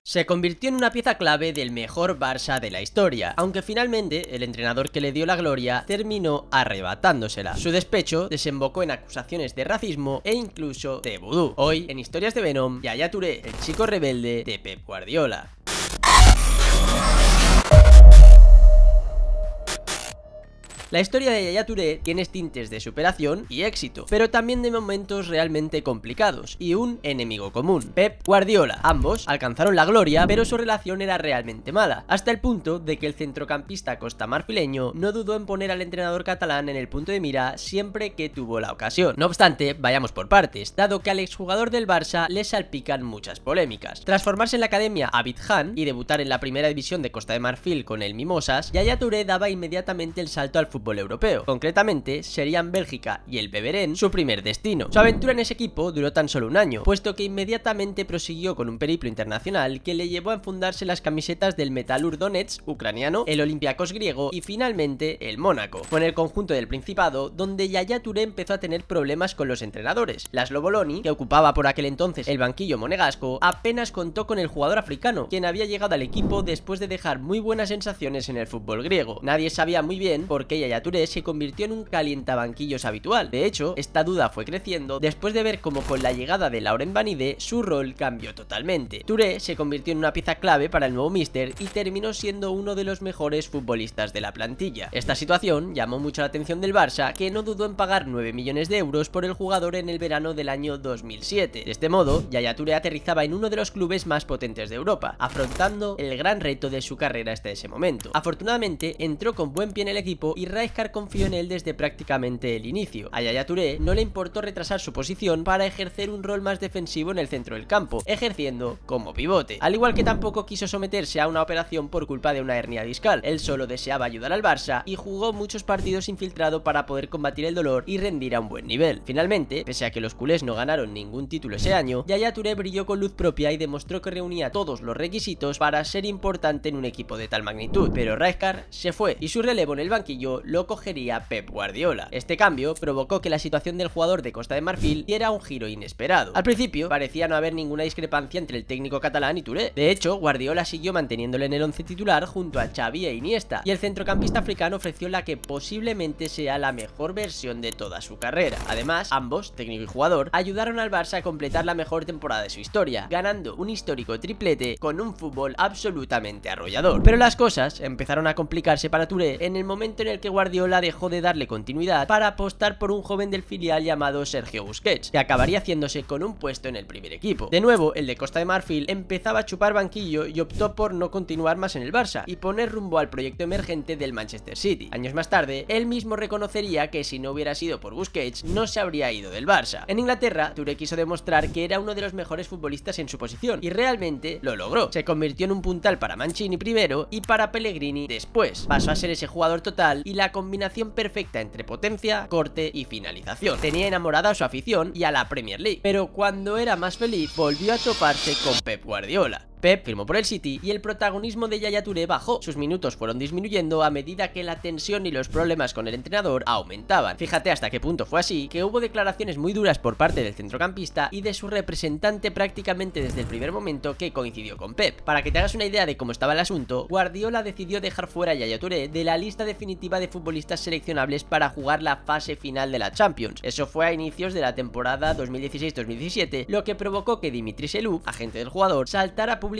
Se convirtió en una pieza clave del mejor Barça de la historia, aunque finalmente el entrenador que le dio la gloria terminó arrebatándosela. Su despecho desembocó en acusaciones de racismo e incluso de vudú. Hoy, en Historias de Venom, Yaya Touré, el chico rebelde de Pep Guardiola. La historia de Yaya Touré tiene tintes de superación y éxito, pero también de momentos realmente complicados y un enemigo común: Pep Guardiola. Ambos alcanzaron la gloria, pero su relación era realmente mala, hasta el punto de que el centrocampista costamarfileño no dudó en poner al entrenador catalán en el punto de mira siempre que tuvo la ocasión. No obstante, vayamos por partes, dado que al exjugador del Barça le salpican muchas polémicas. Tras formarse en la academia Abidjan y debutar en la primera división de Costa de Marfil con el Mimosas, Yaya Touré daba inmediatamente el salto al fútbol europeo. Concretamente, serían Bélgica y el Beveren su primer destino. Su aventura en ese equipo duró tan solo un año, puesto que inmediatamente prosiguió con un periplo internacional que le llevó a enfundarse las camisetas del Metalurg Donetsk ucraniano, el Olympiacos griego y finalmente el Mónaco. Fue en el conjunto del Principado donde Yaya Touré empezó a tener problemas con los entrenadores. Laszlo Boloni, que ocupaba por aquel entonces el banquillo monegasco, apenas contó con el jugador africano, quien había llegado al equipo después de dejar muy buenas sensaciones en el fútbol griego. Nadie sabía muy bien por qué Yaya Touré se convirtió en un calientabanquillos habitual. De hecho, esta duda fue creciendo después de ver cómo con la llegada de Laurent Vanide su rol cambió totalmente. Touré se convirtió en una pieza clave para el nuevo míster y terminó siendo uno de los mejores futbolistas de la plantilla. Esta situación llamó mucho la atención del Barça, que no dudó en pagar 9 millones de euros por el jugador en el verano del año 2007. De este modo, Yaya Touré aterrizaba en uno de los clubes más potentes de Europa, afrontando el gran reto de su carrera hasta ese momento. Afortunadamente, entró con buen pie en el equipo y Rijkaard confió en él desde prácticamente el inicio. A Yaya Touré no le importó retrasar su posición para ejercer un rol más defensivo en el centro del campo, ejerciendo como pivote. Al igual que tampoco quiso someterse a una operación por culpa de una hernia discal. Él solo deseaba ayudar al Barça y jugó muchos partidos infiltrado para poder combatir el dolor y rendir a un buen nivel. Finalmente, pese a que los culés no ganaron ningún título ese año, Yaya Touré brilló con luz propia y demostró que reunía todos los requisitos para ser importante en un equipo de tal magnitud. Pero Rijkaard se fue y su relevo en el banquillo lo cogería Pep Guardiola. Este cambio provocó que la situación del jugador de Costa de Marfil diera un giro inesperado. Al principio parecía no haber ninguna discrepancia entre el técnico catalán y Touré. De hecho, Guardiola siguió manteniéndole en el once titular junto a Xavi e Iniesta, y el centrocampista africano ofreció la que posiblemente sea la mejor versión de toda su carrera. Además, ambos, técnico y jugador, ayudaron al Barça a completar la mejor temporada de su historia, ganando un histórico triplete con un fútbol absolutamente arrollador. Pero las cosas empezaron a complicarse para Touré en el momento en el que Guardiola dejó de darle continuidad para apostar por un joven del filial llamado Sergio Busquets, que acabaría haciéndose con un puesto en el primer equipo. De nuevo, el de Costa de Marfil empezaba a chupar banquillo y optó por no continuar más en el Barça y poner rumbo al proyecto emergente del Manchester City. Años más tarde, él mismo reconocería que si no hubiera sido por Busquets, no se habría ido del Barça. En Inglaterra, Touré quiso demostrar que era uno de los mejores futbolistas en su posición y realmente lo logró. Se convirtió en un puntal para Mancini primero y para Pellegrini después. Pasó a ser ese jugador total y la combinación perfecta entre potencia, corte y finalización. Tenía enamorada a su afición y a la Premier League, pero cuando era más feliz volvió a toparse con Pep Guardiola. Pep firmó por el City y el protagonismo de Yaya Touré bajó. Sus minutos fueron disminuyendo a medida que la tensión y los problemas con el entrenador aumentaban. Fíjate hasta qué punto fue así, que hubo declaraciones muy duras por parte del centrocampista y de su representante prácticamente desde el primer momento que coincidió con Pep. Para que te hagas una idea de cómo estaba el asunto, Guardiola decidió dejar fuera a Yaya Touré de la lista definitiva de futbolistas seleccionables para jugar la fase final de la Champions. Eso fue a inicios de la temporada 2016-2017, lo que provocó que Dimitri Seluk, agente del jugador, saltara públicamente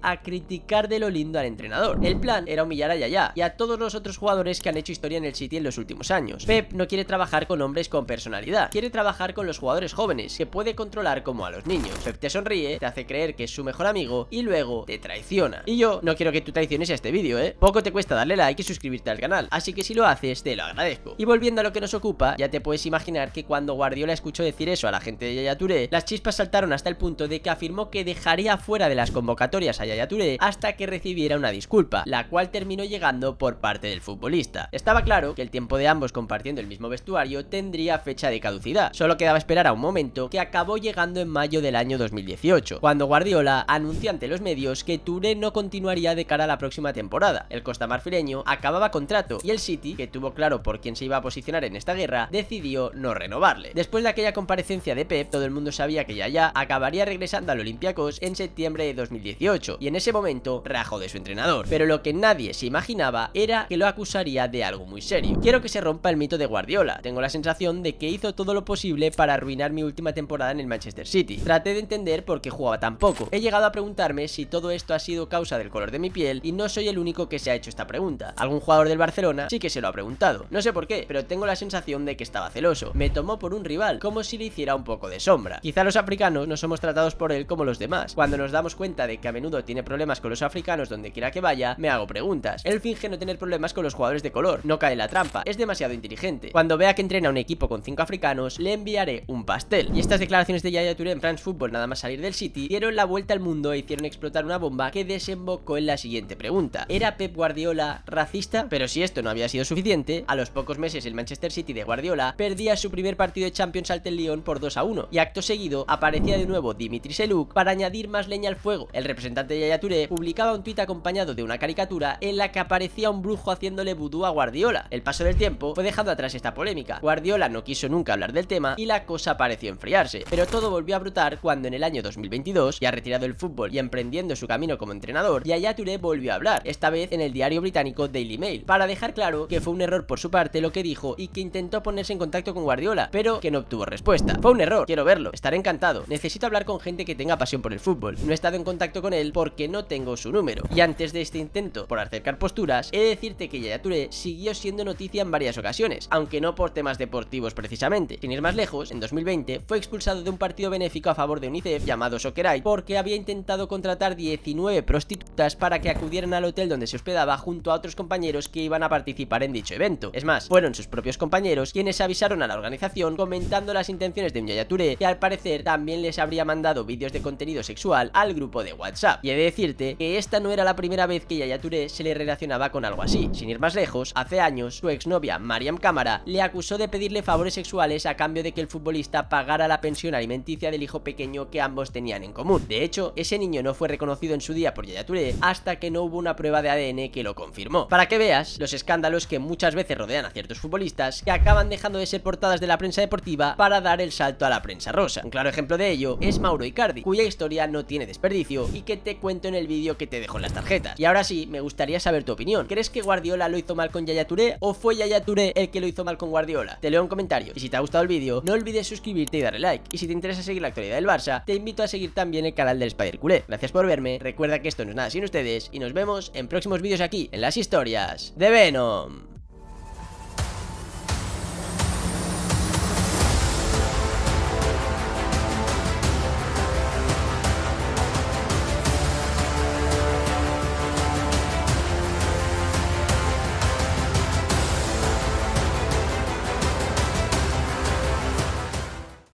a criticar de lo lindo al entrenador. El plan era humillar a Yaya y a todos los otros jugadores que han hecho historia en el City en los últimos años. Pep no quiere trabajar con hombres con personalidad, quiere trabajar con los jugadores jóvenes, que puede controlar como a los niños. Pep te sonríe, te hace creer que es su mejor amigo y luego te traiciona. Y yo no quiero que tú traiciones a este vídeo, Poco te cuesta darle like y suscribirte al canal, así que si lo haces, te lo agradezco. Y volviendo a lo que nos ocupa, ya te puedes imaginar que cuando Guardiola escuchó decir eso a la gente de Yaya Touré, las chispas saltaron hasta el punto de que afirmó que dejaría fuera de las convocatorias a Yaya Touré hasta que recibiera una disculpa, la cual terminó llegando por parte del futbolista. Estaba claro que el tiempo de ambos compartiendo el mismo vestuario tendría fecha de caducidad, solo quedaba esperar a un momento que acabó llegando en mayo del año 2018, cuando Guardiola anunció ante los medios que Touré no continuaría de cara a la próxima temporada. El costamarfileño acababa contrato y el City, que tuvo claro por quién se iba a posicionar en esta guerra, decidió no renovarle. Después de aquella comparecencia de Pep, todo el mundo sabía que Yaya acabaría regresando al Olympiacos en septiembre de 2018 y en ese momento rajó de su entrenador, pero lo que nadie se imaginaba era que lo acusaría de algo muy serio. Quiero que se rompa el mito de Guardiola. Tengo la sensación de que hizo todo lo posible para arruinar mi última temporada en el Manchester City. Traté de entender por qué jugaba tan poco. He llegado a preguntarme si todo esto ha sido causa del color de mi piel y no soy el único que se ha hecho esta pregunta. Algún jugador del Barcelona sí que se lo ha preguntado. No sé por qué, pero tengo la sensación de que estaba celoso. Me tomó por un rival, como si le hiciera un poco de sombra. Quizá los africanos no somos tratados por él como los demás. Cuando nos damos cuenta de que a menudo tiene problemas con los africanos donde quiera que vaya, me hago preguntas. Él finge no tener problemas con los jugadores de color. No cae en la trampa. Es demasiado inteligente. Cuando vea que entrena un equipo con 5 africanos, le enviaré un pastel. Y estas declaraciones de Yaya Touré en France Football nada más salir del City dieron la vuelta al mundo e hicieron explotar una bomba que desembocó en la siguiente pregunta: ¿era Pep Guardiola racista? Pero si esto no había sido suficiente, a los pocos meses el Manchester City de Guardiola perdía su primer partido de Champions ante el Lyon por 2-1 y acto seguido aparecía de nuevo Dimitri Seluk para añadir más leña al fuego. El representante de Yaya Touré publicaba un tuit acompañado de una caricatura en la que aparecía un brujo haciéndole vudú a Guardiola. El paso del tiempo fue dejando atrás esta polémica. Guardiola no quiso nunca hablar del tema y la cosa pareció enfriarse, pero todo volvió a brotar cuando en el año 2022, ya retirado del fútbol y emprendiendo su camino como entrenador, Yaya Touré volvió a hablar, esta vez en el diario británico Daily Mail, para dejar claro que fue un error por su parte lo que dijo y que intentó ponerse en contacto con Guardiola, pero que no obtuvo respuesta. Fue un error, quiero verlo, estaré encantado, necesito hablar con gente que tenga pasión por el fútbol. No he estado en contacto con él porque no tengo su número. Y antes de este intento por acercar posturas, he de decirte que Yaya Touré siguió siendo noticia en varias ocasiones, aunque no por temas deportivos precisamente. Sin ir más lejos, en 2020 fue expulsado de un partido benéfico a favor de UNICEF llamado Soccerite porque había intentado contratar 19 prostitutas para que acudieran al hotel donde se hospedaba junto a otros compañeros que iban a participar en dicho evento. Es más, fueron sus propios compañeros quienes avisaron a la organización comentando las intenciones de Yaya Touré, que al parecer también les habría mandado vídeos de contenido sexual al grupo de WhatsApp. Y he de decirte que esta no era la primera vez que Yaya Touré se le relacionaba con algo así. Sin ir más lejos, hace años su exnovia Mariam Cámara le acusó de pedirle favores sexuales a cambio de que el futbolista pagara la pensión alimenticia del hijo pequeño que ambos tenían en común. De hecho, ese niño no fue reconocido en su día por Yaya Touré hasta que no hubo una prueba de ADN que lo confirmó. Para que veas los escándalos que muchas veces rodean a ciertos futbolistas que acaban dejando de ser portadas de la prensa deportiva para dar el salto a la prensa rosa. Un claro ejemplo de ello es Mauro Icardi, cuya historia no tiene desperdicio y que te cuento en el vídeo que te dejo en las tarjetas. Y ahora sí, me gustaría saber tu opinión. ¿Crees que Guardiola lo hizo mal con Yaya Touré o fue Yaya Touré el que lo hizo mal con Guardiola? Te leo en comentarios. Y si te ha gustado el vídeo, no olvides suscribirte y darle like. Y si te interesa seguir la actualidad del Barça, te invito a seguir también el canal del Spider Culé. Gracias por verme, recuerda que esto no es nada sin ustedes y nos vemos en próximos vídeos aquí, en las historias de Venom.